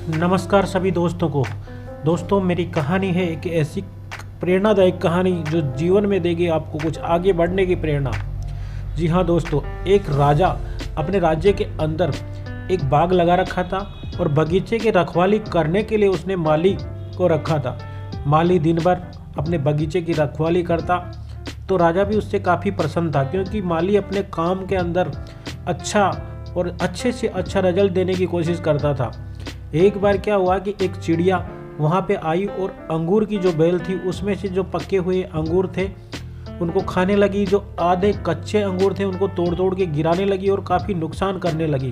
नमस्कार सभी दोस्तों को। दोस्तों, मेरी कहानी है एक ऐसी प्रेरणादायक कहानी जो जीवन में देगी आपको कुछ आगे बढ़ने की प्रेरणा। जी हाँ दोस्तों, एक राजा अपने राज्य के अंदर एक बाग लगा रखा था और बगीचे की रखवाली करने के लिए उसने माली को रखा था। माली दिन भर अपने बगीचे की रखवाली करता तो राजा भी उससे काफ़ी प्रसन्न था, क्योंकि माली अपने काम के अंदर अच्छा और अच्छे से अच्छा रिजल्ट देने की कोशिश करता था। एक बार क्या हुआ कि एक चिड़िया वहाँ पे आई और अंगूर की जो बेल थी उसमें से जो पके हुए अंगूर थे उनको खाने लगी। जो आधे कच्चे अंगूर थे उनको तोड़ तोड़ के गिराने लगी और काफ़ी नुकसान करने लगी।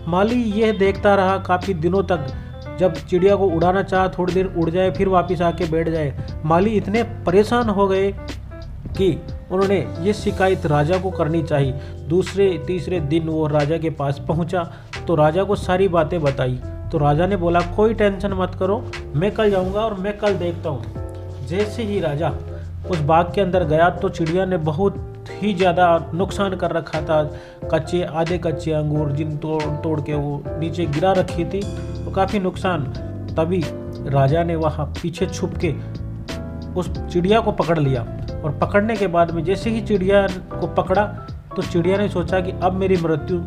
माली यह देखता रहा काफ़ी दिनों तक। जब चिड़िया को उड़ाना चाहा, थोड़ी देर उड़ जाए फिर वापस आके बैठ जाए। माली इतने परेशान हो गए कि उन्होंने ये शिकायत राजा को करनी चाहिए। दूसरे तीसरे दिन वो राजा के पास पहुंचा तो राजा को सारी बातें बताई। तो राजा ने बोला, कोई टेंशन मत करो, मैं कल जाऊंगा और मैं कल देखता हूँ। जैसे ही राजा उस बाग के अंदर गया तो चिड़िया ने बहुत ही ज़्यादा नुकसान कर रखा था। आधे कच्चे अंगूर जिन तोड़ तोड़ के वो नीचे गिरा रखी थी, तो काफ़ी नुकसान। तभी राजा ने वहाँ पीछे छुप के उस चिड़िया को पकड़ लिया और पकड़ने के बाद में जैसे ही चिड़िया को पकड़ा तो चिड़िया ने सोचा कि अब मेरी मृत्यु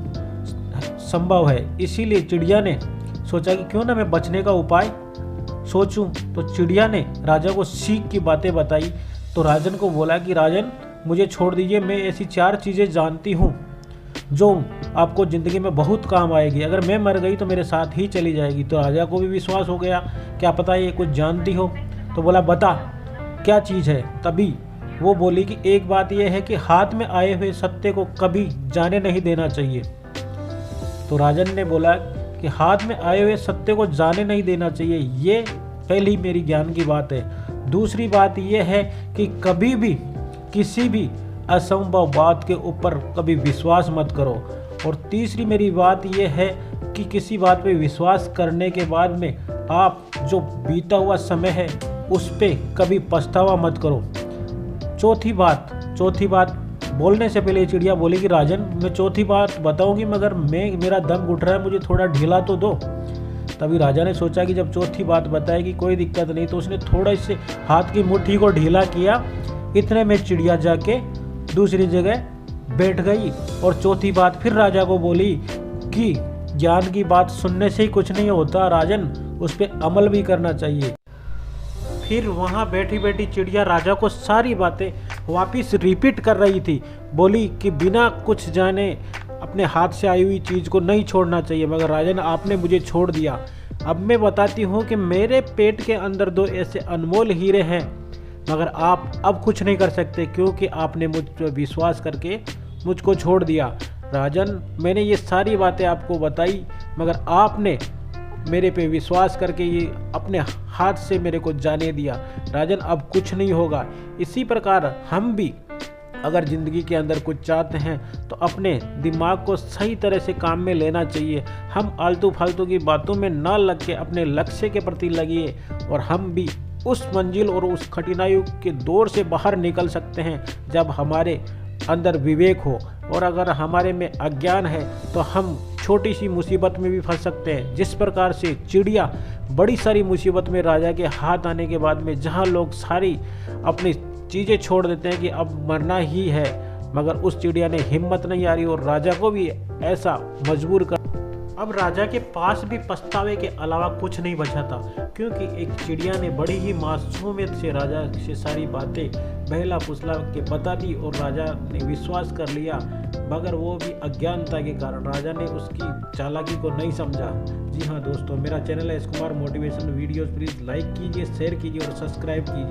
संभव है। इसीलिए चिड़िया ने सोचा कि क्यों ना मैं बचने का उपाय सोचूं। तो चिड़िया ने राजा को सीख की बातें बताई। तो राजन को बोला कि राजन, मुझे छोड़ दीजिए, मैं ऐसी 4 चीज़ें जानती हूँ जो आपको ज़िंदगी में बहुत काम आएगी। अगर मैं मर गई तो मेरे साथ ही चली जाएगी। तो राजा को भी विश्वास हो गया, क्या पता ये कुछ जानती हो। तो बोला, बता क्या चीज़ है। तभी वो बोली कि एक बात यह है कि हाथ में आए हुए सत्य को कभी जाने नहीं देना चाहिए। तो राजन ने बोला कि हाथ में आए हुए सत्य को जाने नहीं देना चाहिए, ये पहली मेरी ज्ञान की बात है। दूसरी बात यह है कि कभी भी किसी भी असंभव बात के ऊपर कभी विश्वास मत करो। और तीसरी मेरी बात यह है कि किसी बात पे विश्वास करने के बाद में आप जो बीता हुआ समय है उस पर कभी पछतावा मत करो। चौथी बात बोलने से पहले चिड़िया बोली कि राजन, मैं चौथी बात बताऊंगी मगर मेरा दम घुट रहा है, मुझे थोड़ा ढीला तो दो। तभी राजा ने सोचा कि जब चौथी बात बताएगी कोई दिक्कत नहीं, तो उसने थोड़ा से हाथ की मुट्ठी को ढीला किया। इतने में चिड़िया जाके दूसरी जगह बैठ गई और चौथी बात फिर राजा को बोली कि ज्ञान की बात सुनने से ही कुछ नहीं होता राजन, उस पर अमल भी करना चाहिए। फिर वहाँ बैठी बैठी चिड़िया राजा को सारी बातें वापस रिपीट कर रही थी। बोली कि बिना कुछ जाने अपने हाथ से आई हुई चीज़ को नहीं छोड़ना चाहिए, मगर राजन आपने मुझे छोड़ दिया। अब मैं बताती हूँ कि मेरे पेट के अंदर 2 ऐसे अनमोल हीरे हैं, मगर आप अब कुछ नहीं कर सकते क्योंकि आपने मुझ पर विश्वास करके मुझको छोड़ दिया। राजन, मैंने ये सारी बातें आपको बताई मगर आपने मेरे पे विश्वास करके ये अपने हाथ से मेरे को जाने दिया। राजन, अब कुछ नहीं होगा। इसी प्रकार हम भी अगर ज़िंदगी के अंदर कुछ चाहते हैं तो अपने दिमाग को सही तरह से काम में लेना चाहिए। हम आलतू फालतू की बातों में ना लग के अपने लक्ष्य के प्रति लगिए और हम भी उस मंजिल और उस कठिनाइयों के दौर से बाहर निकल सकते हैं जब हमारे अंदर विवेक हो। और अगर हमारे में अज्ञान है तो हम छोटी सी मुसीबत में भी फंस सकते हैं। जिस प्रकार से चिड़िया बड़ी सारी मुसीबत में राजा के हाथ आने के बाद में, जहां लोग सारी अपनी चीज़ें छोड़ देते हैं कि अब मरना ही है, मगर उस चिड़िया ने हिम्मत नहीं हारी और राजा को भी ऐसा मजबूर कर। अब राजा के पास भी पछतावे के अलावा कुछ नहीं बचा था, क्योंकि एक चिड़िया ने बड़ी ही मासूमियत से राजा से सारी बातें बहला फुसला के बता दी और राजा ने विश्वास कर लिया। मगर वो भी अज्ञानता के कारण राजा ने उसकी चालाकी को नहीं समझा। जी हाँ दोस्तों, मेरा चैनल है S Kumar motivation videos, please like कीजिए, शेयर कीजिए और सब्सक्राइब कीजिए।